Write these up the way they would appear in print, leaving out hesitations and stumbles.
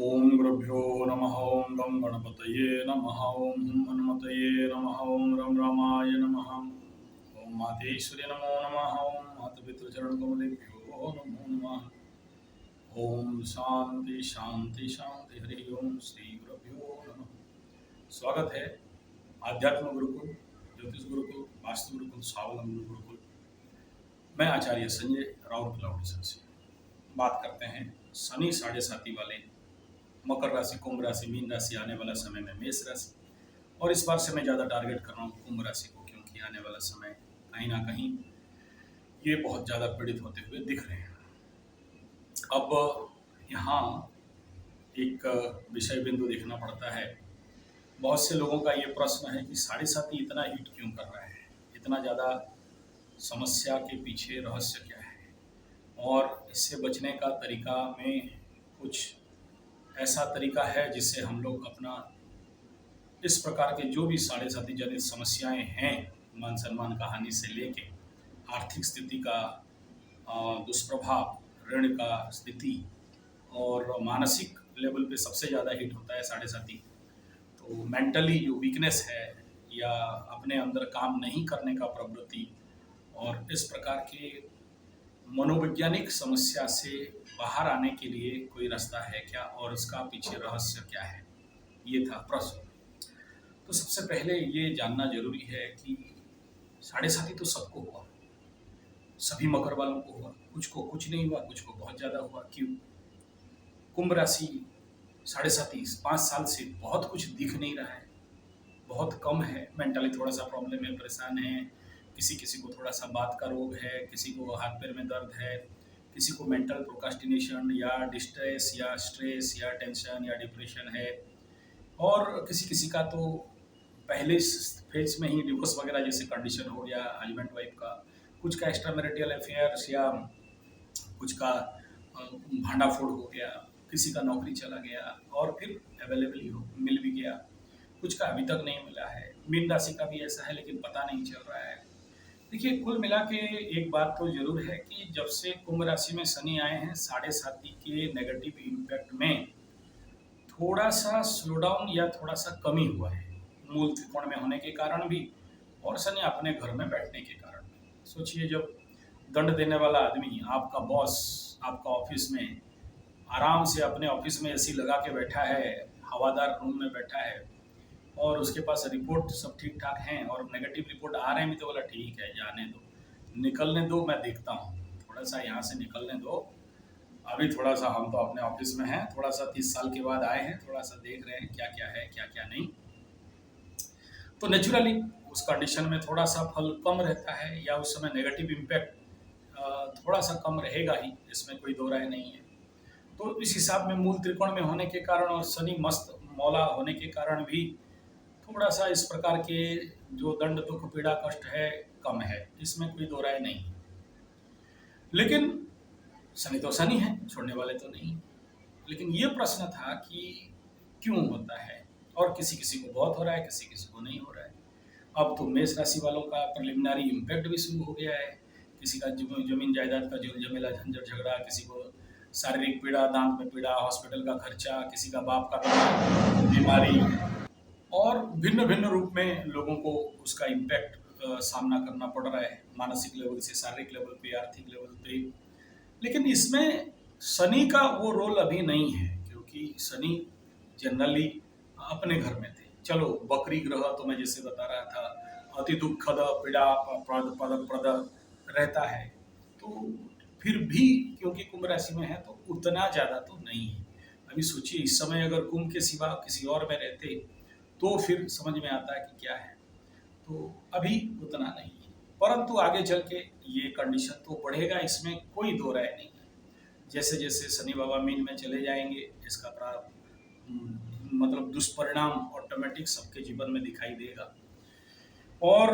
ओम गुरुभ्यो नमः। ओम गं गणपतये नमः। ओम हुं हनुमतये नमः। ओम रं रामाय नमः। ओम मातेश्वरी नमो नमः। ओम मातपितृचरणकमलेभ्यो नमो नमः। ओम शांति शांति शांति। हरि ओम श्री गुरुभ्यो नमः। स्वागत है आध्यात्म गुरुकुल, ज्योतिष गुरुकुल, वास्तु गुरुकुल, स्वावलंबन गुरुकुल। मैं आचार्य संजय राउरकेला उड़ीसा से बात करते हैं शनि साढ़े साथी वाले मकर राशि, कुंभ राशि, मीन राशि, आने वाला समय में मेष राशि। और इस बार से मैं ज़्यादा टारगेट कर रहा हूँ कुंभ राशि को, क्योंकि आने वाला समय कहीं ना कहीं ये बहुत ज़्यादा पीड़ित होते हुए दिख रहे हैं। अब यहाँ एक विषय बिंदु देखना पड़ता है। बहुत से लोगों का ये प्रश्न है कि साढ़े साथी इतना हिट क्यों कर रहा है, इतना ज़्यादा समस्या के पीछे रहस्य क्या है, और इससे बचने का तरीका में कुछ ऐसा तरीका है जिससे हम लोग अपना इस प्रकार के जो भी साढ़े साथी जनित समस्याएं हैं, मान सम्मान का हानि से लेके आर्थिक स्थिति का दुष्प्रभाव, ऋण का स्थिति, और मानसिक लेवल पे सबसे ज़्यादा हिट होता है साढ़े साथी। तो मेंटली जो वीकनेस है या अपने अंदर काम नहीं करने का प्रवृत्ति, और इस प्रकार के मनोवैज्ञानिक समस्या से बाहर आने के लिए कोई रास्ता है क्या, और उसका पीछे रहस्य क्या है, ये था प्रश्न। तो सबसे पहले ये जानना जरूरी है कि साढ़े साथी तो सबको हुआ, सभी मकर वालों को हुआ, कुछ को कुछ नहीं हुआ, कुछ को बहुत ज़्यादा हुआ। क्यों? कुंभ राशि साढ़े साथी 5 साल से बहुत कुछ दिख नहीं रहा है, बहुत कम है। मेंटली थोड़ा सा प्रॉब्लम है, परेशान है, किसी किसी को थोड़ा सा बात का रोग है, किसी को हाथ पैर में दर्द है, किसी को मेंटल प्रोक्रास्टिनेशन या डिस्ट्रेस या स्ट्रेस या टेंशन या डिप्रेशन है, और किसी किसी का तो पहले फेज में ही डिवोर्स वगैरह जैसे कंडीशन हो गया हस्बैंड वाइफ का, कुछ का एक्स्ट्रा मैरिटल अफेयर्स, या कुछ का भांडा फोड़ हो गया, किसी का नौकरी चला गया और फिर अवेलेबल हो मिल भी गया, कुछ का अभी तक नहीं मिला है। मीन राशि का भी ऐसा है, लेकिन पता नहीं चल रहा है। देखिए, कुल मिला के एक बात तो जरूर है कि जब से कुंभ राशि में शनि आए हैं, साढ़े साथी के नेगेटिव इम्पैक्ट में थोड़ा सा स्लो डाउन या थोड़ा सा कमी हुआ है, मूल त्रिकोण में होने के कारण भी और शनि अपने घर में बैठने के कारण भी। सोचिए, जब दंड देने वाला आदमी, आपका बॉस, आपका ऑफिस में आराम से अपने ऑफिस में एसी लगा के बैठा है, हवादार रूम में बैठा है, और उसके पास रिपोर्ट सब ठीक ठाक हैं और नेगेटिव रिपोर्ट आ रहे हैं भी, तो बोला ठीक है, जाने दो, निकलने दो, मैं देखता हूँ, थोड़ा सा यहाँ से निकलने दो, अभी थोड़ा सा हम तो अपने ऑफिस में हैं, थोड़ा सा 30 साल के बाद आए हैं, थोड़ा सा देख रहे हैं क्या क्या है क्या क्या नहीं। तो नेचुरली उस कंडीशन में थोड़ा सा फल कम रहता है, या उस समय नेगेटिव इम्पैक्ट थोड़ा सा कम रहेगा ही, इसमें कोई दो राय नहीं है। तो इस हिसाब में मूल त्रिकोण में होने के कारण और शनि मस्त मौला होने के कारण भी थोड़ा सा इस प्रकार के जो दंड दुख पीड़ा कष्ट है कम है, इसमें कोई दो राय नहीं। लेकिन शनि तो शनि है, छोड़ने वाले तो नहीं। लेकिन ये प्रश्न था कि क्यों होता है, और किसी किसी को बहुत हो रहा है, किसी किसी को नहीं हो रहा है। अब तो मेष राशि वालों का प्रिलिमिनरी इम्पैक्ट भी शुरू हो गया है, किसी का जमीन जायदाद का जो झमेला झंझट झगड़ा, किसी को शारीरिक पीड़ा, दांत में पीड़ा, हॉस्पिटल का खर्चा, किसी का बाप का बीमारी, और भिन्न भिन्न रूप में लोगों को उसका इम्पैक्ट सामना करना पड़ रहा है, मानसिक लेवल से, शारीरिक लेवल पे, आर्थिक लेवल पे। लेकिन इसमें शनि का वो रोल अभी नहीं है, क्योंकि शनि जनरली अपने घर में थे। चलो, बकरी ग्रह तो मैं जैसे बता रहा था, अति दुखद पीड़ा प्रद रहता है, तो फिर भी क्योंकि कुंभ राशि में है तो उतना ज़्यादा तो नहीं है। अभी सोचिए, इस समय अगर कुंभ के सिवा किसी और में रहते तो फिर समझ में आता है कि क्या है। तो अभी उतना नहीं है, परंतु आगे चल के ये कंडीशन तो बढ़ेगा, इसमें कोई दो राय नहीं है। जैसे जैसे शनि बाबा मीन में चले जाएंगे, इसका मतलब दुष्परिणाम ऑटोमेटिक सबके जीवन में दिखाई देगा। और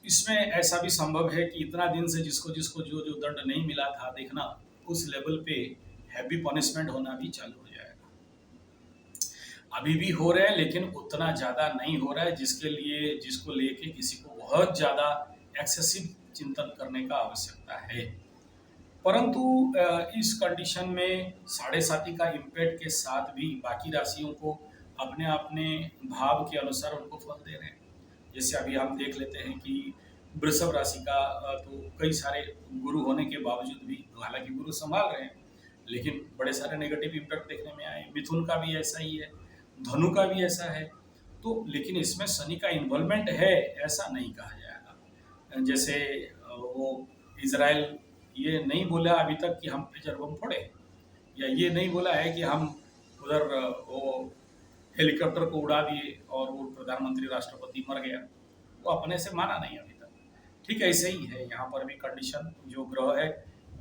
इसमें ऐसा भी संभव है कि इतना दिन से जिसको जिसको जो जो दंड नहीं मिला था, देखना उस लेवल पे हैवी पनिशमेंट होना भी चालू हो जाएगा। अभी भी हो रहा है, लेकिन उतना ज़्यादा नहीं हो रहा है जिसको लेके किसी को बहुत ज़्यादा एक्सेसिव चिंतन करने का आवश्यकता है। परंतु इस कंडीशन में साढ़े साथी का इम्पैक्ट के साथ भी बाकी राशियों को अपने अपने भाव के अनुसार उनको फल दे रहे हैं। जैसे अभी हम देख लेते हैं कि वृषभ राशि का तो कई सारे गुरु होने के बावजूद भी, हालांकि गुरु संभाल रहे हैं, लेकिन बड़े सारे नेगेटिव इम्पैक्ट देखने में आए। मिथुन का भी ऐसा ही है, धनु का भी ऐसा है। तो लेकिन इसमें शनि का इन्वॉल्वमेंट है ऐसा नहीं कहा जाएगा। जैसे वो इजराइल ये नहीं बोला अभी तक कि हम पे बम फोड़े, या ये नहीं बोला है कि हम उधर वो हेलीकॉप्टर को उड़ा दिए और वो प्रधानमंत्री राष्ट्रपति मर गया, वो अपने से माना नहीं अभी तक। ठीक है, ऐसे ही है यहाँ पर भी कंडीशन, जो ग्रह है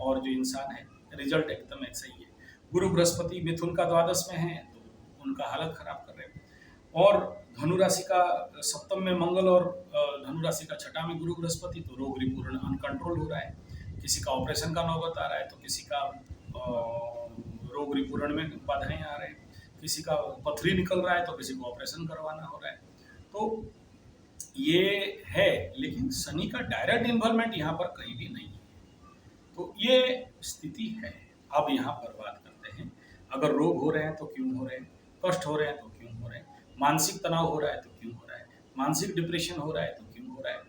और जो इंसान है, रिजल्ट एकदम ऐसा ही है। गुरु बृहस्पति मिथुन का द्वादश में है तो उनका हालत खराब कर रहे हैं, और धनु राशि का सप्तम में मंगल और धनु राशि का छठा में गुरु बृहस्पति, तो रोग रिपूर्ण अनकंट्रोल हो रहा है। किसी का ऑपरेशन का नौबत आ रहा है तो किसी का रोग रिपूर्ण में बाधाएं आ रहे हैं, किसी का पथरी निकल रहा है तो किसी को ऑपरेशन करवाना हो रहा है। तो ये है, लेकिन शनि का डायरेक्ट इन्वॉल्वमेंट यहाँ पर कहीं भी नहीं है। तो ये स्थिति है। अब यहाँ पर बात करते हैं, अगर रोग हो रहे हैं तो क्यों हो रहे हैं, कष्ट हो रहे हैं तो क्यों हो रहे हैं, मानसिक तनाव हो रहा है तो क्यों हो रहा है, मानसिक डिप्रेशन हो रहा है तो क्यों हो रहा है,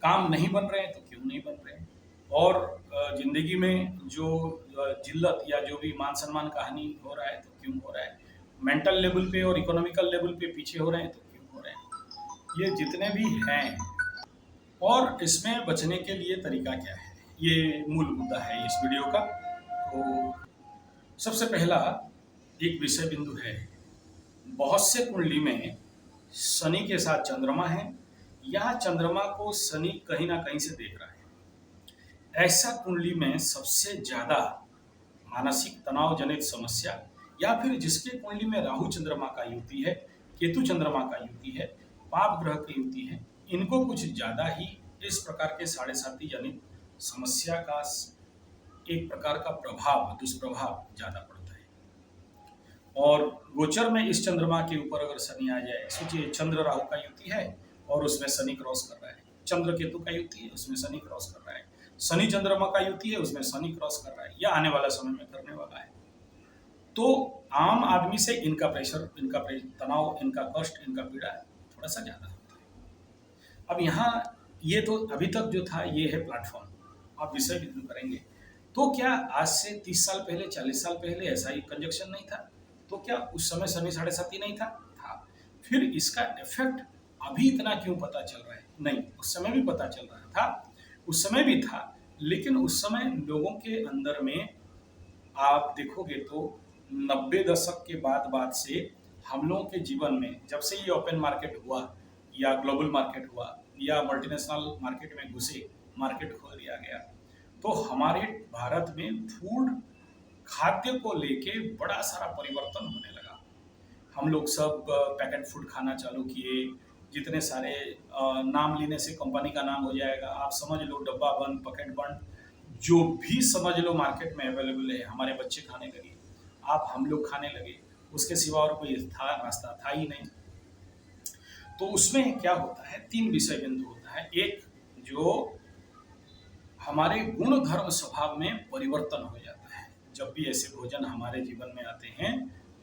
काम नहीं बन रहे हैं तो क्यों नहीं बन रहे हैं, और जिंदगी में जो जिल्लत या जो भी मान सम्मान का हानि हो रहा है तो क्यों हो रहा है, मेंटल लेवल पे और इकोनॉमिकल लेवल पे पीछे हो रहे हैं तो क्यों हो रहे हैं, ये जितने भी हैं, और इसमें बचने के लिए तरीका क्या है, ये मूल मुद्दा है इस वीडियो का। तो सबसे पहला एक विषय बिंदु है, बहुत से कुंडली में शनि के साथ चंद्रमा है, या चंद्रमा को शनि कहीं ना कहीं से देख रहा है। ऐसा कुंडली में सबसे ज्यादा मानसिक तनाव जनित समस्या, या फिर जिसके कुंडली में राहु चंद्रमा का युति है, केतु चंद्रमा का युति है, पाप ग्रह की युति है, इनको कुछ ज्यादा ही इस प्रकार के साढ़े साथी जनित समस्या का एक प्रकार का प्रभाव, दुष्प्रभाव ज्यादा पड़ता है। और गोचर में इस चंद्रमा के ऊपर अगर शनि आ जाए, सोचिए चंद्र राहु का युति है और उसमें शनि क्रॉस कर रहा है, चंद्र केतु का युति है उसमें शनि क्रॉस कर रहा है, शनि चंद्रमा का युति है उसमें शनि क्रॉस कर रहा है, या आने वाला समय में करने वाला है, तो आम आदमी से इनका प्रेशर, इनका तनाव, इनका कष्ट, इनका पीड़ा थोड़ा सा ज्यादा होता है। अब यहाँ ये तो अभी तक जो था ये है प्लेटफॉर्म, आप विषय बिंदु करेंगे तो क्या आज से 30 साल पहले, 40 साल पहले ऐसा ही कंजक्शन नहीं था? तो क्या उस समय शनि साढ़े साथी नहीं था? था। फिर इसका इफेक्ट अभी इतना क्यों पता चल रहा है? नहीं, उस समय भी पता चल रहा था, उस समय भी था, लेकिन उस समय लोगों के अंदर में आप देखोगे तो 90 दशक के बाद से हम लोगों के जीवन में, जब से ये ओपन मार्केट हुआ या ग्लोबल मार्केट हुआ या मल्टीनेशनल मार्केट में घुसे, मार्केट खोल दिया गया, तो हमारे भारत में फूड, खाद्य को लेके बड़ा सारा परिवर्तन होने लगा। हम लोग सब पैकेट फूड खाना चालू किए, जितने सारे नाम लेने से कंपनी का नाम हो जाएगा, आप समझ लो डब्बा बंद, पैकेट बंद, जो भी समझ लो मार्केट में अवेलेबल है, हमारे बच्चे खाने लगे, आप हम लोग खाने लगे, उसके सिवा और कोई था रास्ता था ही नहीं। तो उसमें क्या होता है, 3 विषय बिंदु होता है। एक, जो हमारे गुण धर्म स्वभाव में परिवर्तन हो जाता है, जब भी ऐसे भोजन हमारे जीवन में आते हैं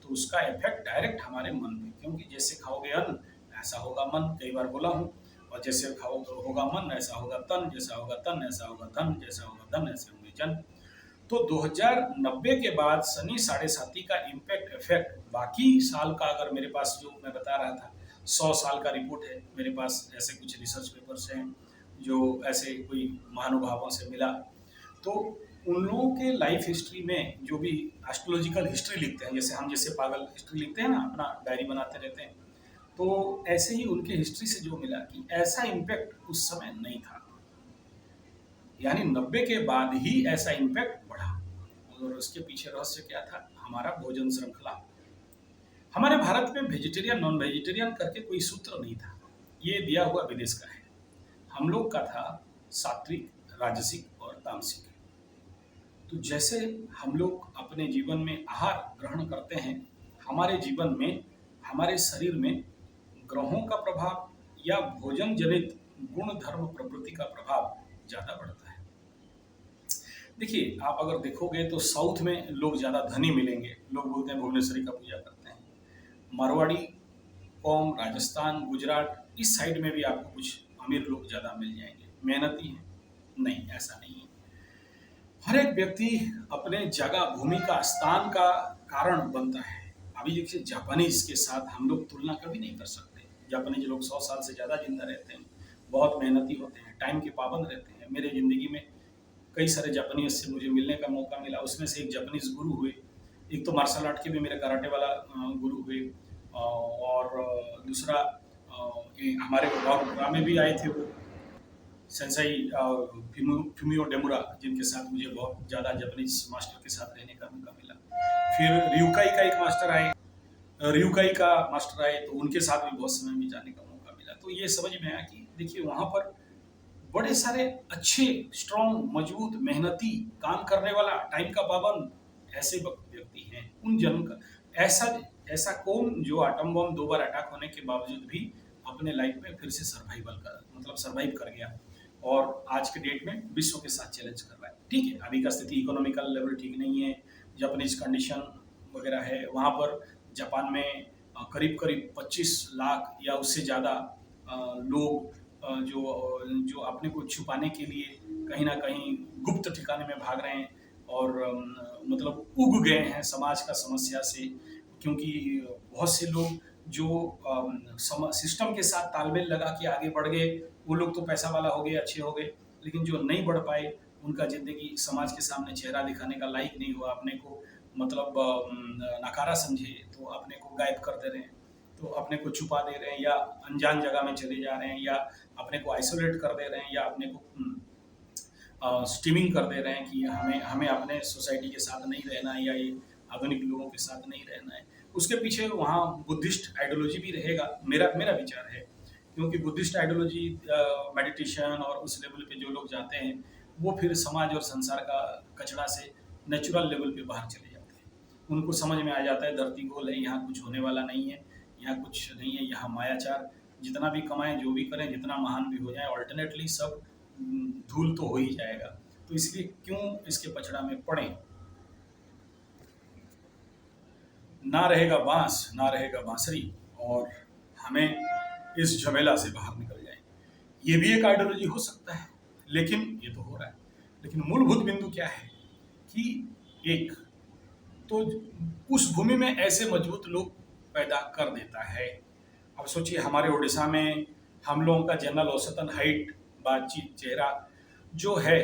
तो उसका इफेक्ट डायरेक्ट हमारे मन पे, क्योंकि जैसे खाओगे अन्न ऐसा होगा मन, कई बार बोला हूँ, और जैसे खाओगे होगा मन ऐसा होगा तन, जैसा होगा तन ऐसा होगा धन, जैसा होगा धन ऐसे होंगे जन। तो 2090 के बाद शनि साढ़े साथी का इम्पैक्ट इफेक्ट बाकी साल का, अगर मेरे पास जो मैं बता रहा था 100 साल का रिपोर्ट है मेरे पास, ऐसे कुछ रिसर्च पेपर्स हैं जो ऐसे कोई महानुभावों से मिला, तो उन लोगों के लाइफ हिस्ट्री में जो भी एस्ट्रोलॉजिकल हिस्ट्री लिखते हैं, जैसे हम जैसे पागल हिस्ट्री लिखते हैं ना, अपना डायरी बनाते रहते हैं, तो ऐसे ही उनके हिस्ट्री से जो मिला कि ऐसा इम्पैक्ट उस समय नहीं था, यानी 90 के बाद ही ऐसा इम्पैक्ट बढ़ा। और उसके पीछे रहस्य क्या था? हमारा भोजन श्रृंखला। हमारे भारत में वेजिटेरियन नॉन वेजिटेरियन करके कोई सूत्र नहीं था, ये दिया हुआ विदेश का है। हम लोग का था सात्विक, राजसिक और तामसिक। तो जैसे हम लोग अपने जीवन में आहार ग्रहण करते हैं, हमारे जीवन में, हमारे शरीर में ग्रहों का प्रभाव या भोजन जनित गुण धर्म प्रवृत्ति का प्रभाव ज्यादा बढ़ता है। देखिए, आप अगर देखोगे तो साउथ में लोग ज़्यादा धनी मिलेंगे। लोग बोलते हैं भुवनेश्वरी का पूजा करते हैं। मारवाड़ी कौम, राजस्थान, गुजरात, इस साइड में भी आपको कुछ अमीर लोग ज़्यादा मिल जाएंगे। मेहनती हैं? नहीं, ऐसा नहीं है। हर एक व्यक्ति अपने जगह, भूमि का, स्थान का कारण बनता है। अभी देखिए, जापानीज के साथ हम लोग तुलना कभी नहीं कर सकते। जापानीज लोग 100 साल से ज़्यादा जिंदा रहते हैं, बहुत मेहनती होते हैं, टाइम के पाबंद रहते हैं। मेरे ज़िंदगी में कई सारे जापानीज से मुझे मिलने का मौका मिला। उसमें से एक जापानीज गुरु हुए, एक तो मार्शल आर्ट के भी मेरे कराटे वाला गुरु हुए, और दूसरा ये हमारे गाँव में भी आए थे वो सेंसाई फ्यूमियो डेमुरा, जिनके साथ मुझे बहुत ज़्यादा जापानीज मास्टर के साथ रहने का मौका मिला। फिर रियुकाई का एक मास्टर आए, रियुकाई का मास्टर आए, तो उनके साथ भी बहुत समय में जाने का मौका मिला। तो ये समझ में आया कि देखिए, वहाँ पर बड़े सारे अच्छे, स्ट्रॉन्ग, मजबूत, मेहनती, काम करने वाला, टाइम का पाबंद ऐसे व्यक्ति हैं। उन जन्म का ऐसा ऐसा कौन जो आटम बम 2 बार अटैक होने के बावजूद भी अपने लाइफ में फिर से सर्वाइव कर गया, और आज के डेट में विश्व के साथ चैलेंज कर रहा है। ठीक है, अभी का स्थिति इकोनॉमिकल लेवल ठीक नहीं है, जापानीज कंडीशन वगैरह है। वहाँ पर जापान में करीब करीब 25 लाख या उससे ज़्यादा लोग जो अपने को छुपाने के लिए कहीं ना कहीं गुप्त ठिकाने में भाग रहे हैं, और मतलब उग गए हैं समाज का समस्या से। क्योंकि बहुत से लोग जो सिस्टम के साथ तालमेल लगा के आगे बढ़ गए, वो लोग तो पैसा वाला हो गए, अच्छे हो गए, लेकिन जो नहीं बढ़ पाए, उनका ज़िंदगी समाज के सामने चेहरा दिखाने का लायक नहीं हुआ, अपने को मतलब नकारा समझे, तो अपने को गायब कर दे रहे हैं, तो अपने को छुपा दे रहे हैं, या अनजान जगह में चले जा रहे हैं, या अपने को आइसोलेट कर दे रहे हैं, या अपने को स्टीमिंग कर दे रहे हैं कि हमें हमें अपने सोसाइटी के साथ नहीं रहना है, या ये आधुनिक लोगों के साथ नहीं रहना है। उसके पीछे वहाँ बुद्धिस्ट आइडियोलॉजी भी रहेगा, मेरा मेरा विचार है। क्योंकि बुद्धिस्ट आइडियोलॉजी, मेडिटेशन और उस लेवल पे जो लोग जाते हैं, वो फिर समाज और संसार का कचरा से नेचुरल लेवल पे बाहर चले जाते हैं। उनको समझ में आ जाता है धरती गोल है, यहाँ कुछ होने वाला नहीं है, यहाँ कुछ नहीं है, यहाँ मायाचार, जितना भी कमाएं, जो भी करें, जितना महान भी हो जाए, अल्टरनेटली सब धूल तो हो ही जाएगा। तो इसलिए क्यों इसके पछड़ा में पड़े। ना रहेगा बांस, ना रहेगा बांसुरी, और हमें इस झमेला से बाहर निकल जाए। ये भी एक आइडियोलॉजी हो सकता है, लेकिन ये तो हो रहा है। लेकिन मूलभूत बिंदु क्या है कि एक तो उस भूमि में ऐसे मजबूत लोग पैदा कर देता है। अब सोचिए, हमारे उड़ीसा में हम लोगों का जनरल औसतन हाइट, बातचीत, चेहरा जो है,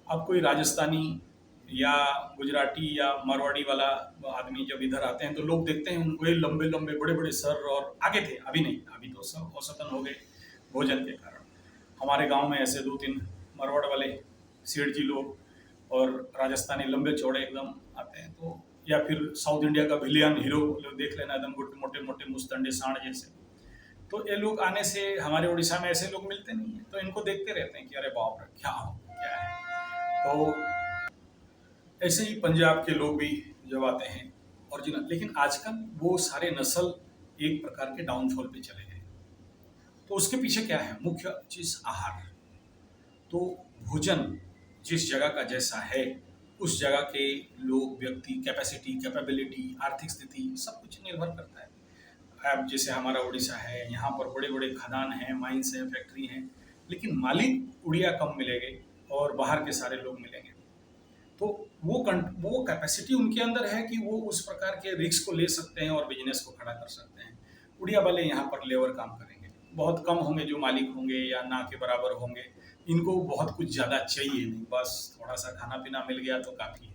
अब कोई राजस्थानी या गुजराती या मारवाड़ी वाला आदमी जब इधर आते हैं, तो लोग देखते हैं उनको, ये लंबे लंबे बड़े बड़े सर, और आगे थे, अभी नहीं, अभी तो सब औसतन हो गए भोजन के कारण। हमारे गांव में ऐसे 2-3 मारवाड़ वाले सेठ जी लोग और राजस्थानी लंबे चौड़े एकदम आते हैं, तो या फिर साउथ इंडिया का विलियन हीरो लोग देख लेना, एकदम मोटे मोटे मुस्तंडे सांड जैसे। तो ये लोग आने से, हमारे उड़ीसा में ऐसे लोग मिलते नहीं है, तो इनको देखते रहते हैं कि अरे बाप रे, क्या है। तो ऐसे ही पंजाब के लोग भी जब आते हैं ओरिजिनल, लेकिन आजकल वो सारे नस्ल एक प्रकार के डाउनफॉल पे चले गए। तो उसके पीछे क्या है, मुख्य चीज आहार। तो भोजन जिस जगह का जैसा है, उस जगह के लोग, व्यक्ति, कैपेसिटी, कैपेबिलिटी, आर्थिक स्थिति, सब कुछ निर्भर करता है। अब जैसे हमारा उड़ीसा है, यहाँ पर बड़े बड़े खदान हैं, माइंस हैं, फैक्ट्री हैं, लेकिन मालिक उड़िया कम मिलेंगे और बाहर के सारे लोग मिलेंगे। तो वो कैपेसिटी उनके अंदर है कि वो उस प्रकार के रिस्क को ले सकते हैं और बिजनेस को खड़ा कर सकते हैं। उड़िया वाले यहाँ पर लेबर काम करेंगे, बहुत कम होंगे जो मालिक होंगे, या ना के बराबर होंगे। इनको बहुत कुछ ज़्यादा चाहिए नहीं, बस थोड़ा सा खाना पीना मिल गया तो काफ़ी है।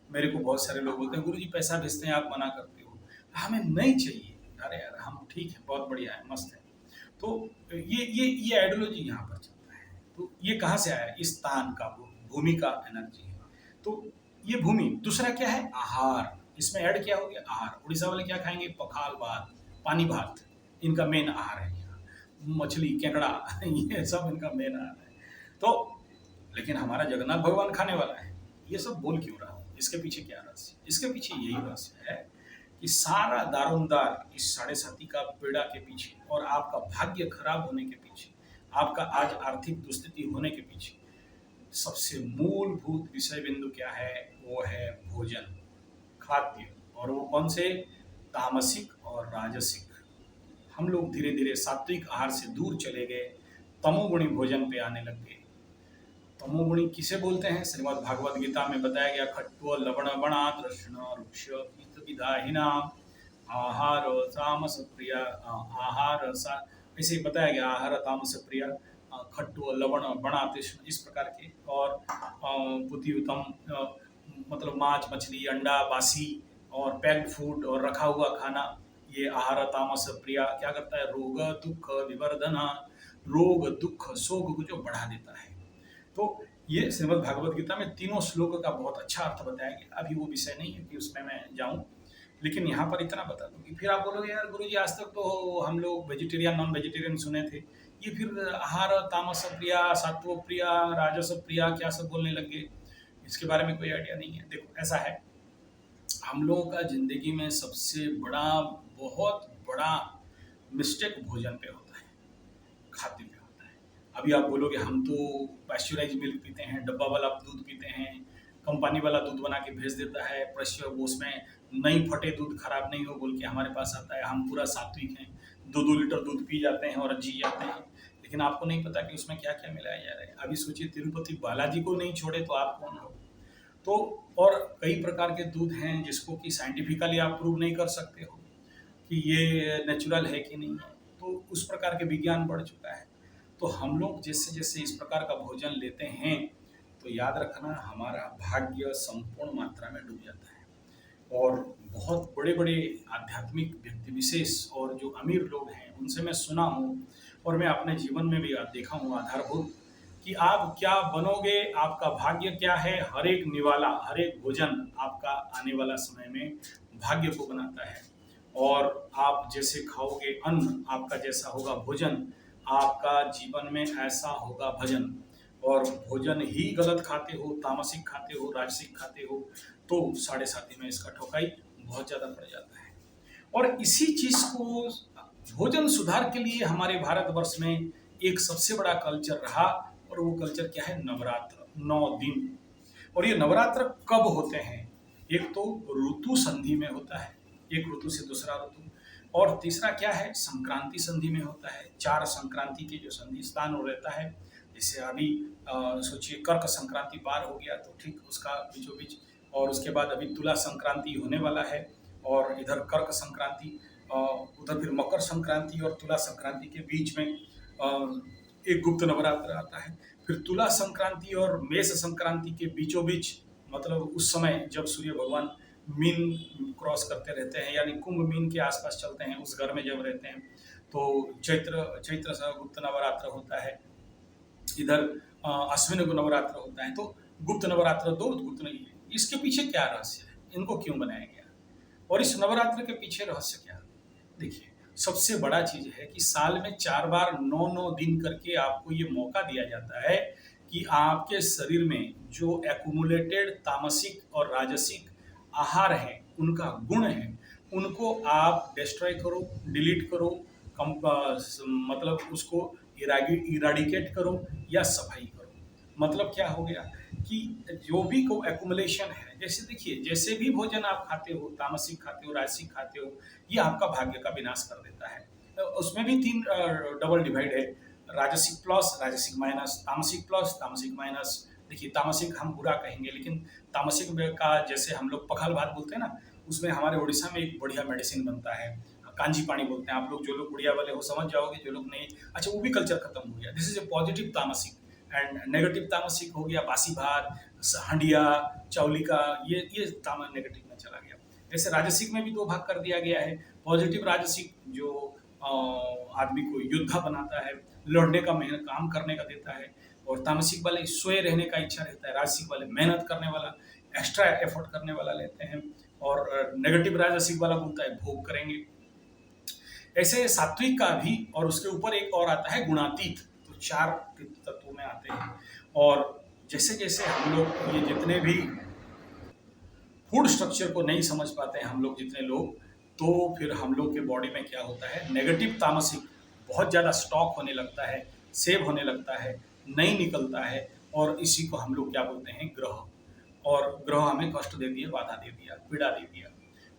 मेरे को बहुत सारे लोग बोलते हैं, गुरु जी पैसा भेजते हैं, आप मना करते हो। हमें नहीं चाहिए। अरे यार, हम ठीक है, बहुत बढ़िया है, मस्त है। तो ये आइडियोलॉजी यहाँ पर चलता है। तो ये कहाँ से आया, इस तान का, भूमि का एनर्जी है। तो ये भूमि। दूसरा क्या है, आहार। इसमें ऐड क्या हो गया, आहार। उड़ीसा वाले क्या खाएंगे, पखाल भात, पानी भात, इनका मेन आहार है। मछली, केकड़ा ये सब इनका मेन आहार है। तो लेकिन हमारा जगन्नाथ भगवान खाने वाला है। ये सब बोल क्यों रहा हूँ, इसके पीछे क्या रहस्य, इसके पीछे यही रहस्य है कि सारा दारोमदार इस 7.5 का पेड़ा के पीछे, और आपका भाग्य खराब होने के पीछे, आपका आज आर्थिक दुस्थिति होने के पीछे सबसे मूलभूत विषय बिंदु क्या है, वो है भोजन, खाद्य। और वो कौन से, तामसिक और राजसिक। हम लोग धीरे धीरे सात्विक आहार से दूर चले गए, तमोगुणी भोजन पे आने लग गए। तमोगुणी किसे बोलते हैं, श्रीमद् भागवत गीता में बताया गया, खट्व लवण बणा तृष्ण रुक्ष पीत विदाहिना आहार तामस प्रिया, आहार सा, ऐसे बताया गया, आहार तामस प्रिया, खट्टू लवण बणा तृष्ण, इस प्रकार के। और पुतियुतम मतलब मांस मछली अंडा बासी और पैक्ड फूड और रखा हुआ खाना, ये आहार तामस प्रिया क्या करता है, रोग दुख विवर्धना, रोग दुख शोक को जो बढ़ा देता है। तो ये श्रीमद् भागवत गीता में तीनों श्लोक का बहुत अच्छा अर्थ बताया गया। अभी वो विषय नहीं है कि उसमें मैं जाऊं, लेकिन यहाँ पर इतना बता दूं कि फिर आप बोलोगे यार गुरुजी आज तक तो हम लोग वेजिटेरियन नॉन वेजिटेरियन सुने थे, ये फिर आहार तामस प्रिया सात्व प्रिया राजस प्रिया क्या सब बोलने लग गए, इसके बारे में कोई आइडिया नहीं है। देखो ऐसा है, हम लोगों का जिंदगी में सबसे बड़ा, बहुत बड़ा मिस्टेक भोजन पे होता है, खाद्य पे होता है। अभी आप बोलोगे हम तो पैस्चराइज मिल्क पीते हैं, डब्बा वाला दूध पीते हैं, कंपनी वाला दूध बना के भेज देता है, प्रेशर उसमें नहीं फटे दूध खराब नहीं हो बोल के हमारे पास आता है, हम पूरा सात्विक हैं, 2-2 लीटर दूध पी जाते हैं और जी जाते हैं। लेकिन आपको नहीं पता कि उसमें क्या क्या मिलाया जा रहा है। अभी सोचिए तिरुपति बालाजी को नहीं छोड़े तो आप कौन हो। तो और कई प्रकार के दूध हैं जिसको कि साइंटिफिकली आप प्रूव नहीं कर सकते हो कि ये नेचुरल है कि नहीं है, तो उस प्रकार के विज्ञान बढ़ चुका है। तो हम लोग जैसे जैसे इस प्रकार का भोजन लेते हैं तो याद रखना हमारा भाग्य संपूर्ण मात्रा में डूब जाता है। और बहुत बड़े बड़े आध्यात्मिक व्यक्ति विशेष और जो अमीर लोग हैं उनसे मैं सुना हूँ और मैं अपने जीवन में भी देखा हूँ आधारभूत, कि आप क्या बनोगे, आपका भाग्य क्या है, हर एक निवाला हर एक भोजन आपका आने वाला समय में भाग्य को बनाता है। और आप जैसे खाओगे अन्न, आपका जैसा होगा भोजन, आपका जीवन में ऐसा होगा भजन। और भोजन ही गलत खाते हो, तामसिक खाते हो, राजसिक खाते हो, तो 7.5 में इसका ठोकाई बहुत ज़्यादा पड़ जाता है। और इसी चीज़ को भोजन सुधार के लिए हमारे भारतवर्ष में एक सबसे बड़ा कल्चर रहा, और वो कल्चर क्या है, नवरात्र, 9 दिन। और ये नवरात्र कब होते हैं, एक तो ऋतु संधि में होता है, एक ऋतु से दूसरा ऋतु, और तीसरा क्या है, संक्रांति संधि में होता है। 4 संक्रांति के जो संधि स्थान हो रहता है, जैसे अभी सोचिए कर्क संक्रांति पार हो गया तो ठीक उसका बीचों बीच, और उसके बाद अभी तुला संक्रांति होने वाला है, और इधर कर्क संक्रांति, उधर फिर मकर संक्रांति और तुला संक्रांति के बीच में एक गुप्त नवरात्र आता है। फिर तुला संक्रांति और मेष संक्रांति के बीचों बीच, मतलब उस समय जब सूर्य भगवान मीन क्रॉस करते रहते हैं, यानी कुंभ मीन के आसपास चलते हैं, उस घर में जब रहते हैं, तो चैत्र गुप्त नवरात्र होता है। इधर अश्विन नवरात्र होता है। तो गुप्त नवरात्र 2 गुप्त नहीं है। इसके पीछे क्या रहस्य है, इनको क्यों बनाया गया, और इस नवरात्र के पीछे रहस्य क्या। देखिए सबसे बड़ा चीज है कि साल में 4 बार 9-9 दिन करके आपको ये मौका दिया जाता है कि आपके शरीर में जो एक्यूमुलेटेड तामसिक और राजसिक आहार है, उनका गुण है, उनको आप डिस्ट्रॉय करो, डिलीट करो, मतलब उसको इराडिकेट करो या सफाई करो। मतलब क्या हो गया कि जो भी को एक्यूमुलेशन है, जैसे देखिए जैसे भी भोजन आप खाते हो, तामसिक खाते हो, राजसिक खाते हो, ये आपका भाग्य का विनाश कर देता है। उसमें भी 3 डबल डिवाइड है, राजसिक प्लस, राजसिक माइनस, तामसिक प्लस, तामसिक माइनस। देखिए तामसिक हम बुरा कहेंगे, लेकिन तामसिक का जैसे हम लोग पखाल भात बोलते हैं ना, उसमें हमारे उड़ीसा में एक बढ़िया मेडिसिन बनता है, कांजी पानी बोलते हैं। आप लोग जो लोग उड़िया वाले हो समझ जाओगे, जो लोग नहीं, अच्छा वो भी कल्चर खत्म हो गया। दिस इज ए पॉजिटिव तामसिक, एंड नेगेटिव तामसिक हो गया बासी भात, हंडिया, चौलिका, ये नेगेटिव में चला गया। ऐसे राजसिक में भी 2 भाग कर दिया गया है। पॉजिटिव राजसिक जो आदमी को योद्धा बनाता है, लड़ने का मेहनत काम करने का देता है, और तामसिक वाले सोए रहने का इच्छा रहता है, राजसिक वाले मेहनत करने वाला, एक्स्ट्रा एफर्ट करने वाला लेते हैं, और नेगेटिव राजसिक वाला बोलता है भोग करेंगे। ऐसे सात्विक का भी, और उसके ऊपर एक और आता है गुणातीत, तो 4 तत्वों में आते हैं। और जैसे जैसे हम लोग ये जितने भी फूड स्ट्रक्चर को नहीं समझ पाते हैं हम लोग जितने लोग, तो फिर हम लोग के बॉडी में क्या होता है, नेगेटिव तामसिक बहुत ज़्यादा स्टॉक होने लगता है, सेव होने लगता है, नहीं निकलता है, और इसी को हम लोग क्या बोलते हैं, ग्रह। और ग्रह हमें कष्ट दे दिया, बाधा दे दिया, पीड़ा दे दिया।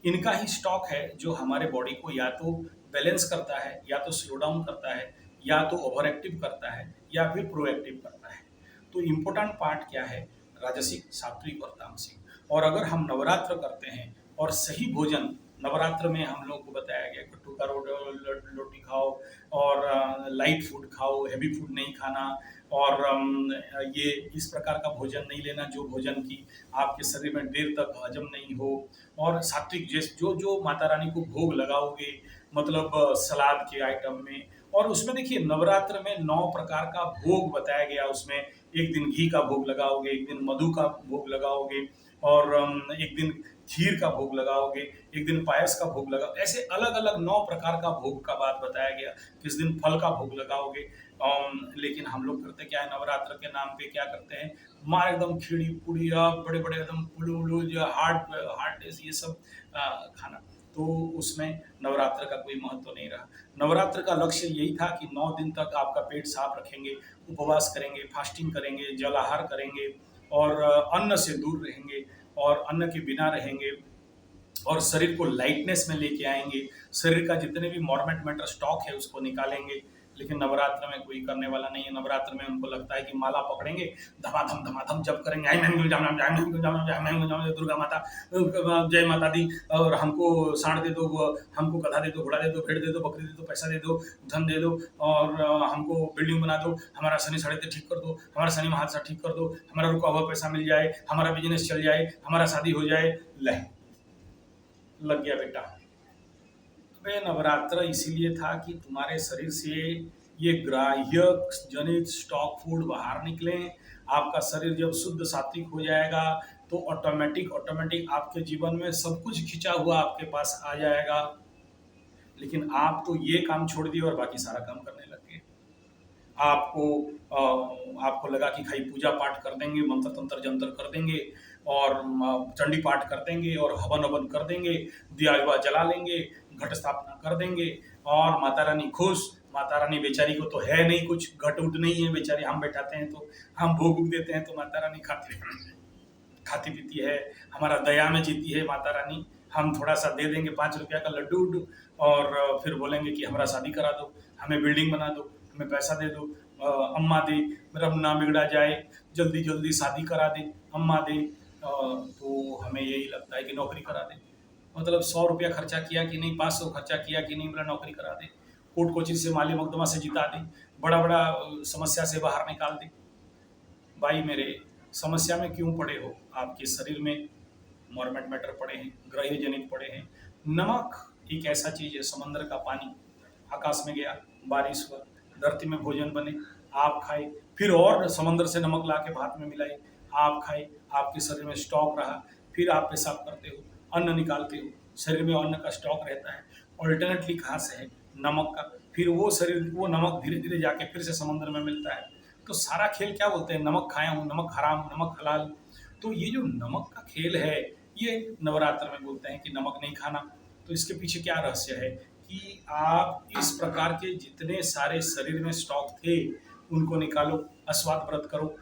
इनका ही स्टॉक है जो हमारे बॉडी को या तो बैलेंस करता है, या तो स्लो डाउन करता है, या तो ओवर एक्टिव करता है, या फिर प्रोएक्टिव करता है। तो इम्पोर्टेंट पार्ट क्या है, राजसिक, सात्विक और तामसिक। और अगर हम नवरात्र करते हैं और सही भोजन, नवरात्र में हम लोग को बताया गया कट्टू का रोटी खाओ, और लाइट फूड खाओ, हैवी फूड नहीं खाना, और ये इस प्रकार का भोजन नहीं लेना जो भोजन की आपके शरीर में देर तक हजम नहीं हो। और सात्विक जो जो माता रानी को भोग लगाओगे, मतलब सलाद के आइटम में, और उसमें देखिए नवरात्र में 9 प्रकार का भोग बताया गया। उसमें एक दिन घी का भोग लगाओगे, एक दिन मधु का भोग लगाओगे, और एक दिन खीर का भोग लगाओगे, एक दिन पायस का भोग लगाओ। ऐसे अलग अलग 9 प्रकार का भोग का बात बताया गया। किस दिन फल का भोग लगाओगे। लेकिन हम लोग करते क्या है, नवरात्र के नाम पे क्या करते हैं, मार एकदम खीरी पूड़ी, बड़े बड़े एकदम पुलू उलू, जो हार्ड डिश, ये सब खाना। तो उसमें नवरात्र का कोई महत्व नहीं रहा। नवरात्र का लक्ष्य यही था कि 9 दिन तक आपका पेट साफ रखेंगे, उपवास करेंगे, फास्टिंग करेंगे, जलाहार करेंगे, और अन्न से दूर रहेंगे, और अन्न के बिना रहेंगे, और शरीर को लाइटनेस में लेके आएंगे। शरीर का जितने भी मॉर्मेंट मैटर स्टॉक है उसको निकालेंगे। लेकिन नवरात्र में कोई करने वाला नहीं है। नवरात्र में उनको लगता है कि माला पकड़ेंगे, धमाधम जप करेंगे, आई मैं जाम दुर्गा माता, जय माता दी, और हमको सांड दे दो, हमको गधा दे दो, घोड़ा दे दो, भेड़ दे दो, बकरी दे दो, पैसा दे दो, धन दे दो, और हमको बिल्डिंग बना दो, हमारा शनि साढ़े ठीक कर दो, हमारा शनि महादशा ठीक कर दो, हमारा रुका हुआ पैसा मिल जाए, हमारा बिजनेस चल जाए, हमारा शादी हो जाए। लग गया बेटा। अबे नवरात्र इसीलिए था कि तुम्हारे शरीर से ये ग्राह्य जनित स्टॉक फूड बाहर निकले। आपका शरीर जब शुद्ध सात्विक हो जाएगा तो ऑटोमेटिक आपके जीवन में सब कुछ खिंचा हुआ आपके पास आ जाएगा। लेकिन आप तो ये काम छोड़ दिए और बाकी सारा काम करने लग गए। आपको लगा कि खाली पूजा पाठ कर देंगे, मंत्र तंत्र जंतर कर देंगे, और चंडी पाठ कर देंगे, और हवन हवन कर देंगे, दिया विवा जला लेंगे, घट स्थापना कर देंगे, और माता रानी खुश। माता रानी बेचारी को तो है नहीं कुछ, घट उठ नहीं है बेचारी, हम बैठाते हैं तो हम भोग उग देते हैं तो माता रानी खाती पीती है, हमारा दया में जीती है माता रानी। हम थोड़ा सा दे देंगे 5 रुपया का लड्डू उड्डू, और फिर बोलेंगे कि हमारा शादी करा दो, हमें बिल्डिंग बना दो, हमें पैसा दे दो, अम्मा दे, मेरा ना बिगड़ा जाए, जल्दी जल्दी शादी करा दे, अम्मा दे। तो हमें यही लगता है कि नौकरी करा दे। मतलब 100 रुपया खर्चा किया कि नहीं, 500 खर्चा किया कि नहीं, मेरा नौकरी करा दे, कोर्ट कोचिंग से माली मुकदमा से जिता दे, बड़ा बड़ा समस्या से बाहर निकाल दे। भाई मेरे, समस्या में क्यों पड़े हो? आपके शरीर में मॉर्मेंट मैटर पड़े हैं, ग्रह जनित पड़े हैं। नमक एक ऐसा चीज है, समंदर का पानी आकाश में गया, बारिश हुआ, धरती में भोजन बने, आप खाए, फिर और समंदर से नमक ला के भात में मिलाए, आप खाए, आपके शरीर में स्टॉक रहा, फिर आप पेशाब करते हो, अन्न निकालते हो, शरीर में अन्न का स्टॉक रहता है। ऑल्टरनेटली कहाँ से है? नमक का। फिर वो शरीर, वो नमक धीरे धीरे जाके फिर से समंदर में मिलता है। तो सारा खेल क्या बोलते हैं, नमक खाया हूँ, नमक हराम, नमक हलाल। तो ये जो नमक का खेल है, ये नवरात्र में बोलते हैं कि नमक नहीं खाना। तो इसके पीछे क्या रहस्य है कि आप इस प्रकार के जितने सारे शरीर में स्टॉक थे उनको निकालो, अस्वाद व्रत करो,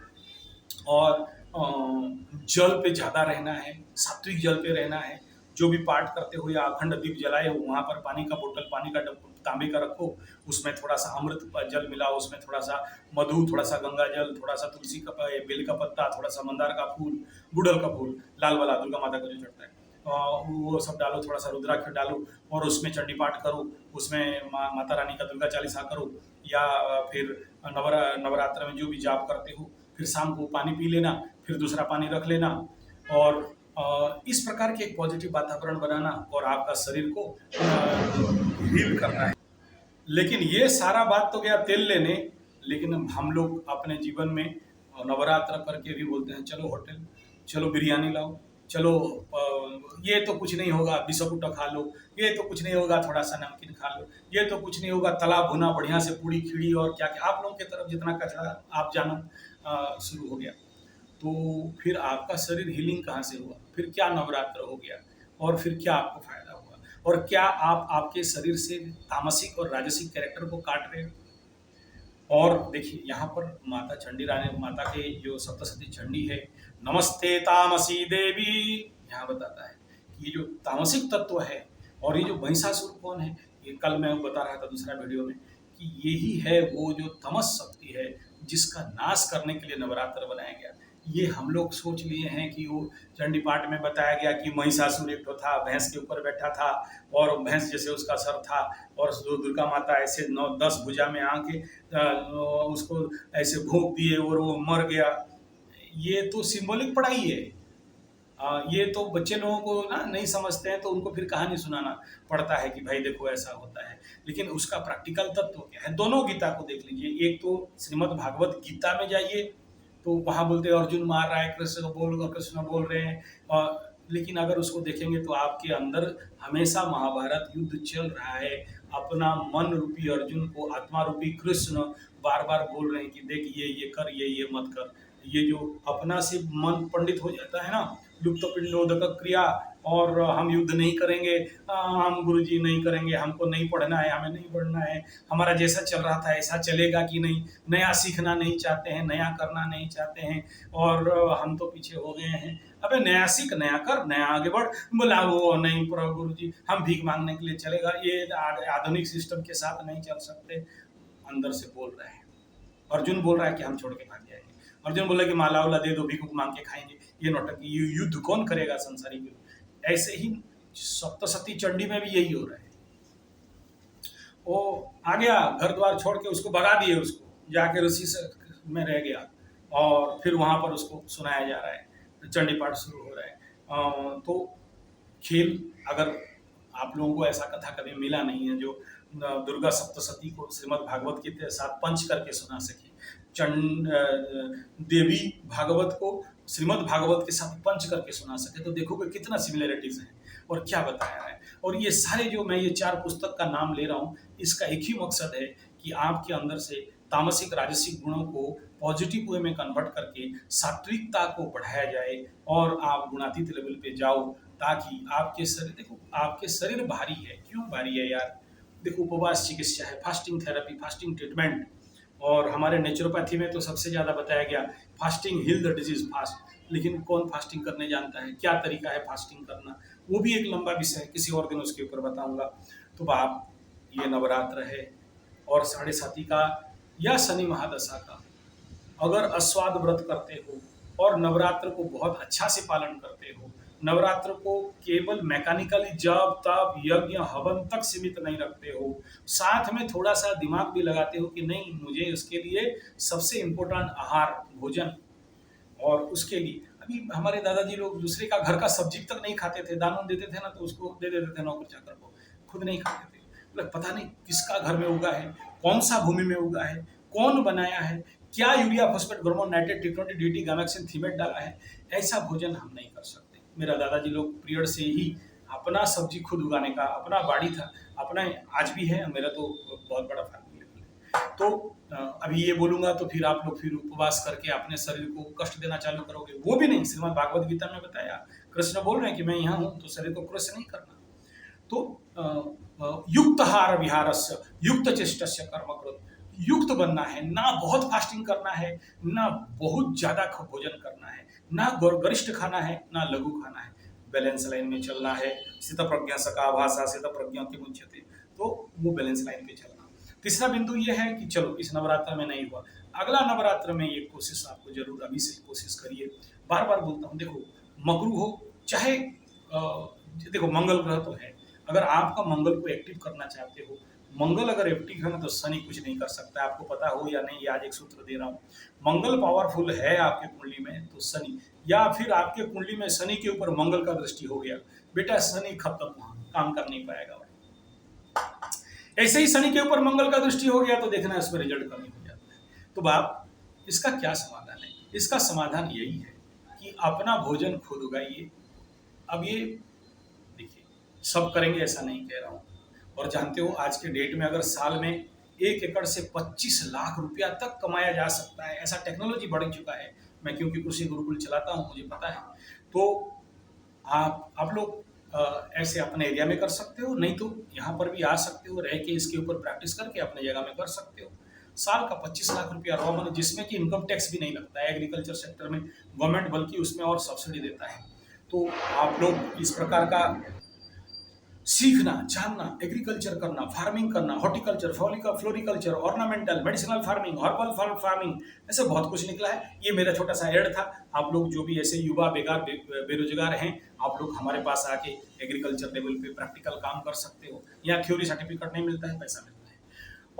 और जल पे ज़्यादा रहना है, सात्विक जल पे रहना है। जो भी पाठ करते हो या अखंड दीप जलाए हो, वहाँ पर पानी का बोतल, पानी का तांबे का रखो, उसमें थोड़ा सा अमृत जल मिलाओ, उसमें थोड़ा सा मधु, थोड़ा सा गंगा जल, थोड़ा सा तुलसी का बेल का पत्ता, थोड़ा सा मंदार का फूल, गुड़हल का फूल, लाल वाला दुर्गा माता का जो चढ़ता है, वो सब डालो, थोड़ा सा रुद्राक्ष डालो, और उसमें चंडी पाठ करो, उसमें माता रानी का दुर्गा चालीसा करो, या फिर नवरात्र में जो भी जाप करते हो, फिर शाम को पानी पी लेना, फिर दूसरा पानी रख लेना, और इस प्रकार के एक पॉजिटिव वातावरण बनाना, और आपका शरीर को हील करना है। लेकिन ये सारा बात तो गया तेल लेने। लेकिन हम लोग अपने जीवन में नवरात्र करके भी बोलते हैं चलो होटल, चलो बिरयानी लाओ, चलो ये तो कुछ नहीं होगा, बिस्कुट खा लो, ये तो कुछ नहीं होगा, थोड़ा सा नमकीन खा लो, ये तो कुछ नहीं होगा, तला भुना बढ़िया से पूड़ी खीड़ी, और क्या क्या आप लोगों की तरफ जितना कचरा आप जानो शुरू हो गया। तो फिर आपका शरीर हीलिंग कहाँ से हुआ? फिर क्या नवरात्र हो गया? और फिर क्या आपको फायदा हुआ? और क्या आप आपके शरीर से तामसिक और राजसिक कैरेक्टर को काट रहे हो? और देखिए यहाँ पर माता चंडी रानी माता के जो सप्तशती चंडी है, नमस्ते तामसी देवी, यहाँ बताता है कि ये जो तामसिक तत्व है और ये जो महिषासुर कौन है, ये कल मैं बता रहा था दूसरा वीडियो में कि यही है वो जो तमस शक्ति है जिसका नाश करने के लिए नवरात्र बनाया गया। ये हम लोग सोच लिए हैं कि वो चंडी पाठ में बताया गया कि महिषासुर एक तो था, भैंस के ऊपर बैठा था और भैंस जैसे उसका सर था और दुर्गा माता ऐसे 9-10 भुजा में आके उसको ऐसे भोंक दिए और वो मर गया। ये तो सिंबॉलिक पढ़ाई है। ये तो बच्चे लोगों को ना नहीं समझते हैं तो उनको फिर कहानी सुनाना पड़ता है कि भाई देखो ऐसा होता है, लेकिन उसका प्रैक्टिकल तत्व क्या है। दोनों गीता को देख लीजिए, एक तो श्रीमद् भागवत गीता में जाइए तो वहाँ बोलते हैं अर्जुन मार रहा है, कृष्ण बोल रहे हैं, लेकिन अगर उसको देखेंगे तो आपके अंदर हमेशा महाभारत युद्ध चल रहा है। अपना मन रूपी अर्जुन को आत्मा रूपी कृष्ण बार बार बोल रहे हैं कि देख ये कर, ये मत कर। ये जो अपना से मन पंडित हो जाता है ना, लुप्त पिंडोदक क्रिया, और हम युद्ध नहीं करेंगे, हम गुरुजी नहीं करेंगे, हमको नहीं पढ़ना है, हमें नहीं पढ़ना है, हमारा जैसा चल रहा था ऐसा चलेगा कि नहीं, नया सीखना नहीं चाहते हैं, नया करना नहीं चाहते हैं, और हम तो पीछे हो गए हैं। अबे नया सीख, नया कर, नया आगे बढ़। बोला वो नहीं गुरुजी हम भीख मांगने के लिए चलेगा, ये आधुनिक सिस्टम के साथ नहीं चल सकते। अंदर से बोल रहे हैं, अर्जुन बोल रहा है कि हम छोड़ के भाग जाएंगे, अर्जुन बोला कि माला वाला दे दो, भीख मांग के खाएंगे। ये नौटंकी, ये युद्ध कौन करेगा संसारी युद्ध। ऐसे ही सप्तशती चंडी में भी यही हो रहा है। वो आ गया घर द्वार छोड़ के, उसको भगा दिए, उसको जाके ऋषि से में रह गया और फिर वहां पर उसको सुनाया जा रहा है, चंडी पाठ शुरू हो रहा है। तो खेल, अगर आप लोगों को ऐसा कथा कभी मिला नहीं है जो दुर्गा सप्तशती को श्रीमद् भागवत के साथ पंच करके सुना सके, देवी भागवत को श्रीमद् भागवत के साथ पंच करके सुना सके, तो देखोगे कितना सिमिलरिटीज है और क्या बताया है। और ये सारे जो मैं ये 4 पुस्तक का नाम ले रहा हूँ, इसका एक ही मकसद है कि आपके अंदर से तामसिक राजसिक गुणों को पॉजिटिव वे में कन्वर्ट करके सात्विकता को बढ़ाया जाए और आप गुणातीत लेवल पे जाओ, ताकि आपके शरीर, देखो आपके शरीर भारी है, क्यों भारी है यार, देखो उपवास चिकित्सा है, फास्टिंग थेरेपी, फास्टिंग ट्रीटमेंट, और हमारे नेचुरोपैथी में तो सबसे ज़्यादा बताया गया fasting heal the disease fast. लेकिन कौन फास्टिंग करने जानता है, क्या तरीका है फास्टिंग करना, वो भी एक लंबा विषय है, किसी और दिन उसके ऊपर बताऊंगा। तो आप ये नवरात्र है और 7.5 का या शनि महादशा का अगर अस्वाद व्रत करते हो और नवरात्र को बहुत अच्छा से पालन करते हो, नवरात्र को केवल मैकेनिकली जप तप यज्ञ हवन तक सीमित नहीं रखते हो, साथ में थोड़ा सा दिमाग भी लगाते हो कि नहीं मुझे उसके लिए सबसे इम्पोर्टेंट आहार भोजन, और उसके लिए अभी हमारे दादाजी लोग दूसरे का घर का सब्जी तक नहीं खाते थे, दान देते थे ना तो उसको दे देते थे नौकर चाकर को, खुद नहीं खाते थे। मतलब पता नहीं किसका घर में उगा है, कौन सा भूमि में उगा है, कौन बनाया है, क्या यूरिया फॉस्फेट ग्रोमोन नाइट्रेट टी20 डीटी गामेक्सिन थीमेट डाला है, ऐसा भोजन हम नहीं कर सकते। मेरा दादाजी लोग पीरियड से ही अपना सब्जी खुद उगाने का अपना बाड़ी था, अपना आज भी है, मेरा तो बहुत बड़ा फैमिली है। तो अभी ये बोलूंगा तो फिर आप लोग फिर उपवास करके अपने शरीर को कष्ट देना चालू करोगे, वो भी नहीं। श्रीमद् भागवत गीता में बताया, कृष्ण बोल रहे हैं कि मैं यहाँ हूँ, तो शरीर को क्रश नहीं करना। तो युक्त हार विहारस्य युक्त चेष्टस्य कर्मकृत, युक्त बनना है, ना बहुत फास्टिंग करना है, ना बहुत ज्यादा भोजन करना है, ना गरिष्ठ खाना है, ना लघु खाना है, बैलेंस लाइन में चलना है। स्थित प्रज्ञा सका भाषा स्थित प्रज्ञा की मुच्यते, तो वो बैलेंस लाइन पे चलना। तीसरा बिंदु ये है कि चलो इस नवरात्र में नहीं हुआ, अगला नवरात्र में ये कोशिश आपको जरूर अभी से कोशिश करिए। बार बार बोलता हूँ, देखो मकरू हो चाहे देखो मंगल ग्रह तो है, अगर आपका मंगल को एक्टिव करना चाहते हो, मंगल अगर एक्टिव है ना तो शनि कुछ नहीं कर सकता, आपको पता हो या नहीं, आज एक सूत्र दे रहा हूँ। मंगल पावरफुल है आपके कुंडली में तो शनि, या फिर आपके कुंडली में शनि के ऊपर मंगल का दृष्टि हो गया, बेटा शनि खत्म, काम कर नहीं पाएगा। ऐसे ही शनि के ऊपर मंगल का दृष्टि हो गया तो देखना इसमें रिजल्ट कमी हो जाता है। तो बाप इसका क्या समाधान है? इसका समाधान यही है कि अपना भोजन खुद उगाइए। अब ये देखिए सब करेंगे ऐसा नहीं कह रहा हूँ, और जानते हो आज के डेट में अगर साल में 1 एकड़ से 25 लाख रुपया तक कमाया जा सकता है, ऐसा टेक्नोलॉजी बढ़ चुका है। मैं क्योंकि कृषि गुरुकुल चलाता हूँ, मुझे पता है। तो आप लोग ऐसे अपने एरिया में कर सकते हो, नहीं तो यहाँ पर भी आ सकते हो, रह के इसके ऊपर प्रैक्टिस करके अपने जगह में कर सकते हो। साल का 25 लाख रुपया रॉ बने, जिसमें कि इनकम टैक्स भी नहीं लगता है एग्रीकल्चर सेक्टर में गवर्नमेंट, बल्कि उसमें और सब्सिडी देता है। तो आप लोग इस प्रकार का सीखना, जानना, एग्रीकल्चर करना, फार्मिंग करना, horticulture, floriculture, ornamental, medicinal farming, herbal farming, ऐसे बहुत कुछ निकला है। ये मेरा छोटा सा एड था। आप लोग जो भी ऐसे युवा बेरोजगार हैं, आप लोग हमारे पास आके एग्रीकल्चर लेवल पे प्रैक्टिकल काम कर सकते हो। यहाँ थ्योरी सर्टिफिकेट नहीं मिलता है, पैसा मिलता है।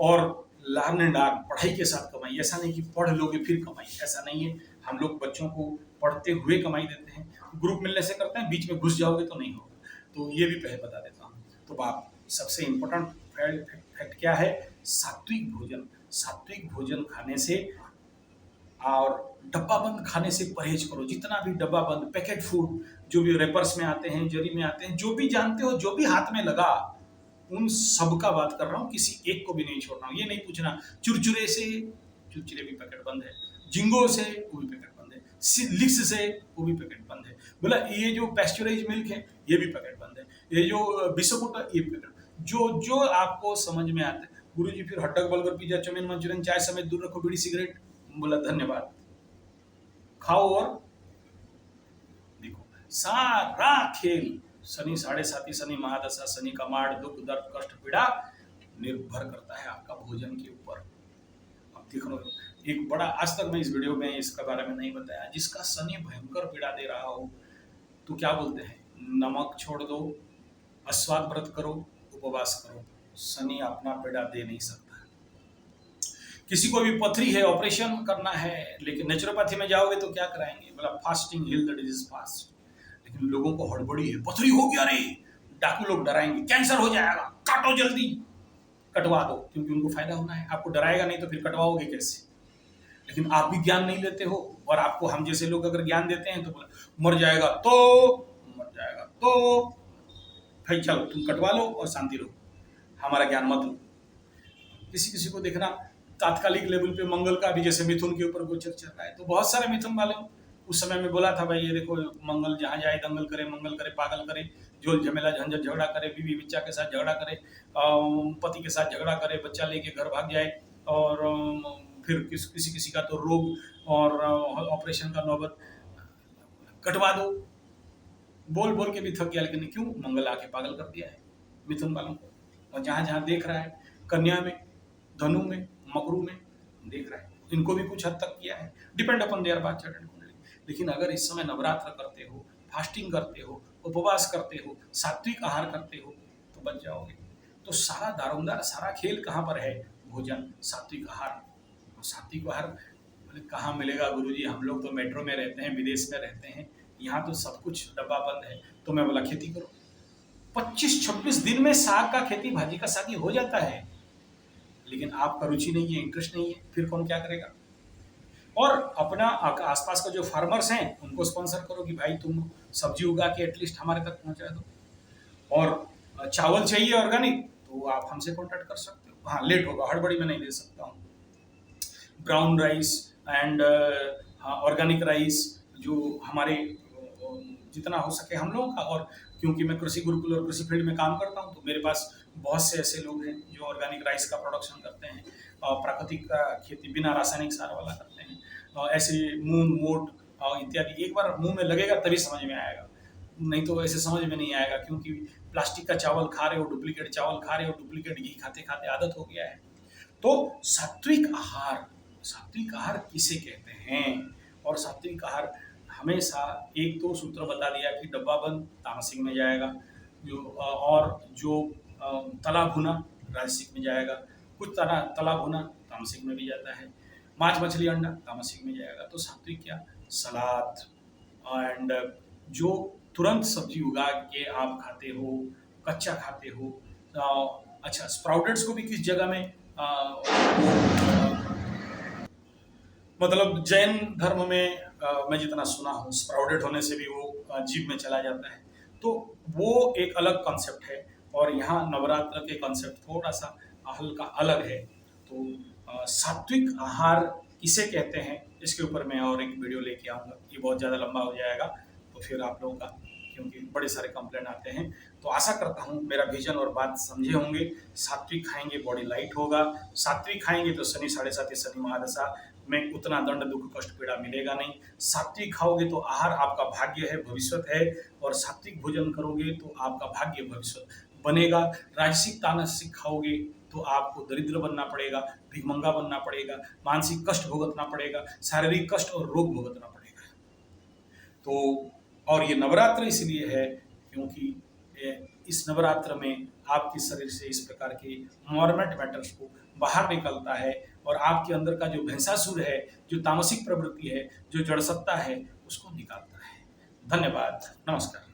और लर्न एंड अर्न, पढ़ाई के साथ कमाई। ऐसा नहीं कि पढ़ लोगे फिर कमाई, ऐसा नहीं है। हम लोग बच्चों को पढ़ते हुए कमाई देते हैं। ग्रुप मिलने से करते हैं, बीच में घुस जाओगे तो नहीं होगा। तो ये भी पहले बता देता हूँ। तो बाप सबसे इम्पोर्टेंट फैक्ट क्या है? सात्विक भोजन। सात्विक भोजन खाने से और डब्बा बंद खाने से परहेज करो। जितना भी डब्बा बंद पैकेट फूड, जो भी रेपर्स में आते हैं, जरी में आते हैं, जो भी जानते हो, जो भी हाथ में लगा, उन सब का बात कर रहा हूँ, किसी एक को भी नहीं छोड़ रहा हूँ। ये नहीं पूछना चुरचुरे से, चुरचुरे भी पैकेट बंद है, जिंगो से वो भी पैकेट बंद है, लिक्स से वो भी पैकेट बंद है, बोला ये जो पैस्चराइज मिल्क है ये भी पैकेट बंद है, ये जो बिस्कुट है ये पैकेट, जो जो आपको समझ में आता है। गुरुजी फिर हटक बर्गर पिज्जा चाउमीन मंचूरियन चाय समेत दूर रखो, बीड़ी सिगरेट। बोला धन्यवाद, खाओ और देखो। सारा खेल शनि 7.5 शनि महादशा, शनि का माड़, दुख दर्द कष्ट पीड़ा निर्भर करता है आपका भोजन के ऊपर। अब देख लो, एक बड़ा, आज तक मैं इस वीडियो में इसके बारे में नहीं बताया, जिसका शनि भयंकर पीड़ा दे रहा हो तो क्या बोलते हैं, नमक छोड़ दो, अस्वाद व्रत करो, उपवास करो। शनि अपना पीड़ा दे नहीं सकता। किसी को भी पथरी है, ऑपरेशन करना है, लेकिन नेचुरोपैथी में जाओगे तो क्या कराएंगे, बोला fasting heal the disease fast. लेकिन लोगों को हड़बड़ी है, पथरी हो गया रे, डाकू लोग डराएंगे, कैंसर हो जाएगा, काटो जल्दी, कटवा दो, क्योंकि उनको फायदा होना है। आपको डराएगा नहीं तो फिर कटवाओगे कैसे? लेकिन आप भी ज्ञान नहीं लेते हो, और आपको हम जैसे लोग अगर ज्ञान देते हैं तो बोला मर जाएगा तो भाई चलो तुम कटवा लो और शांति रहो, हमारा ज्ञान मत लो। किसी किसी को देखना तात्कालिक लेवल पे मंगल का भी, जैसे मिथुन के ऊपर गोचर चल रहा है, तो बहुत सारे मिथुन वाले उस समय में बोला था भाई ये देखो मंगल जहाँ जाए दंगल करे, मंगल करे पागल करे, झोल झमेला झंझट झगड़ा करे, बीवी बच्चा के साथ झगड़ा करे, पति के साथ झगड़ा करे, बच्चा लेके घर भाग जाए, और फिर किसी किसी का तो रोग और ऑपरेशन का नौबत, कटवा दो। बोल बोल के भी थक गया, लेकिन क्यों, मंगल आके पागल कर दिया है मिथुन वालों को। और जहाँ जहाँ देख रहा है, कन्या में, धनु में, मकरू में देख रहा है, इनको भी कुछ हद तक किया है, डिपेंड अपन देयर बात चरण कुंडली। लेकिन अगर इस समय नवरात्र करते हो, फास्टिंग करते हो, उपवास करते हो, सात्विक आहार करते हो तो बच जाओगे। तो सारा दारोमदार, सारा खेल कहाँ पर है? भोजन, सात्विक आहार। सात्विक आहार कहाँ मिलेगा गुरुजी, हम लोग तो मेट्रो में रहते हैं, विदेश में रहते हैं, यहाँ तो सब कुछ डब्बा बंद है। तो मैं बोला खेती करो, 25-26 दिन में साग का खेती, भाजी का साग हो जाता है। लेकिन आपका रुचि नहीं है, इंटरेस्ट नहीं है, फिर कौन क्या करेगा? और अपना आसपास का जो फार्मर्स हैं उनको स्पॉन्सर करो कि भाई तुम सब्जी उगा के एटलीस्ट हमारे तक पहुंचा दो। और चावल चाहिए ऑर्गेनिक तो आप हमसे कांटेक्ट कर सकते हो। हाँ लेट होगा, हड़बड़ी में नहीं दे सकता हूँ। Brown rice and organic rice जो हमारे जितना हो सके हम लोगों का, और क्योंकि मैं कृषि गुरुकुल और कृषि फील्ड में काम करता हूँ तो मेरे पास बहुत से ऐसे लोग हैं जो ऑर्गेनिक राइस का प्रोडक्शन करते हैं, और प्राकृतिक खेती बिना रासायनिक सार वाला करते हैं। ऐसे मूंग मोट इत्यादि एक बार मुंह में लगेगा तभी समझ में आएगा, नहीं तो ऐसे समझ में नहीं आएगा, क्योंकि प्लास्टिक का चावल खा रहे हो, डुप्लीकेट चावल खा रहे हो, डुप्लीकेट घी खाते खाते आदत हो गया है। तो सात्विक आहार किसे कहते हैं? और सात्विक आहार हमेशा एक तो सूत्र बता दिया कि डब्बा बंद तामसिक में जाएगा, जो और जो तला भुना राजसिक में जाएगा, कुछ तला भुना तामसिक में भी जाता है, मांस मछली अंडा तामसिक में जाएगा। तो सात्विक क्या, सलाद एंड जो तुरंत सब्जी उगा के आप खाते हो, कच्चा खाते हो। अच्छा, स्प्राउटेड्स को भी किस जगह में मतलब जैन धर्म में मैं जितना सुना हूँ, स्प्राउटेड होने से भी वो जीभ में चला जाता है, तो वो एक अलग कॉन्सेप्ट है। और यहाँ नवरात्र के कॉन्सेप्ट थोड़ा सा हल्का अलग है। तो सात्विक आहार किसे कहते हैं, इसके ऊपर मैं और एक वीडियो लेके आऊँगा, ये बहुत ज़्यादा लंबा हो जाएगा तो फिर आप लोगों का, क्योंकि बड़े सारे कंप्लेंट आते हैं। तो आशा करता हूँ मेरा विजन और बात समझे होंगे। सात्विक खाएंगे बॉडी लाइट होगा, सात्विक खाएंगे तो शनि 7.5 शनि महादशा में उतना दंड दुख कष्ट पीड़ा मिलेगा नहीं। सात्विक खाओगे तो आहार आपका भाग्य है, भविष्य है, और सात्विक भोजन करोगे तो आपका भाग्य भविष्य बनेगा। राजसिक तामसिक खाओगे तो आपको दरिद्र बनना पड़ेगा, भिखमंगा बनना पड़ेगा, मानसिक कष्ट भुगतना पड़ेगा, शारीरिक कष्ट और रोग भुगतना पड़ेगा। तो और ये नवरात्र इसलिए है क्योंकि इस नवरात्र में आपके शरीर से इस प्रकार के मॉर्मेट मैटर्स को बाहर निकलता है और आपके अंदर का जो भैंसासुर है, जो तामसिक प्रवृत्ति है, जो जड़ सत्ता है, उसको निकालता है। धन्यवाद, नमस्कार।